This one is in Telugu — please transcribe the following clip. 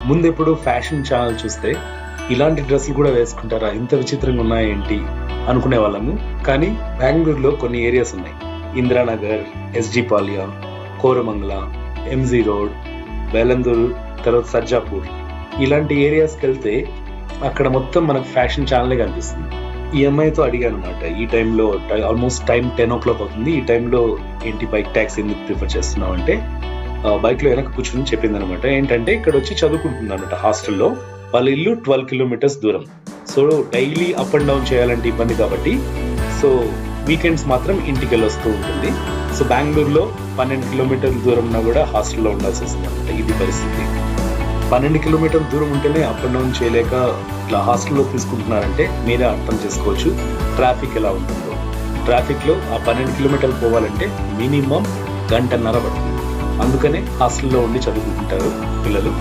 ముందెప్పుడు ఫ్యాషన్ ఛానల్ చూస్తే ఇలాంటి డ్రెస్సులు కూడా వేసుకుంటారా, ఇంత విచిత్రంగా ఉన్నాయేంటి అనుకునే వాళ్ళము. కానీ బెంగళూరులో కొన్ని ఏరియాస్ ఉన్నాయి, Indiranagar, SG Palya, Koramangala, MG road, Bellandur, తర్వాత సర్జాపూర్, ఇలాంటి ఏరియాస్కి వెళ్తే అక్కడ మొత్తం మనకు ఫ్యాషన్ ఛానలే కనిపిస్తుంది. ఈ అమ్మాయితో అడిగాను అనమాట, ఈ టైంలో ఆల్మోస్ట్ టైం 10 o'clock అవుతుంది, ఈ టైంలో ఏంటి బైక్ ట్యాక్సీ ఎందుకు ప్రిఫర్ చేస్తున్నావు అంటే బైక్ లో వెనక కూర్చుని చెప్పింది అనమాట. ఏంటంటే ఇక్కడ వచ్చి చదువుకుంటుంది అనమాట హాస్టల్లో, వాళ్ళ ఇల్లు 12 kilometers దూరం. So daily up and down చేయాలంటే ఇబ్బంది కాబట్టి సో వీకెండ్స్ మాత్రం ఇంటికి వెళ్ళి వస్తూ ఉంటుంది. సో బెంగళూరులో 12 kilometers దూరం ఉన్నా కూడా హాస్టల్లో ఉండాల్సి వస్తుంది అనమాట. ఇది పరిస్థితి. 12 kilometers దూరం ఉంటేనే అప్ అండ్ డౌన్ చేయలేక ఇట్లా హాస్టల్లో తీసుకుంటున్నారంటే మీరే అర్థం చేసుకోవచ్చు ట్రాఫిక్ ఎలా ఉంటుందో. ట్రాఫిక్ లో ఆ 12 kilometers పోవాలంటే మినిమం 1.5 గంట పడుతుంది. అందుకనే హాస్టల్లో ఉండి చదువుకుంటారు పిల్లలు.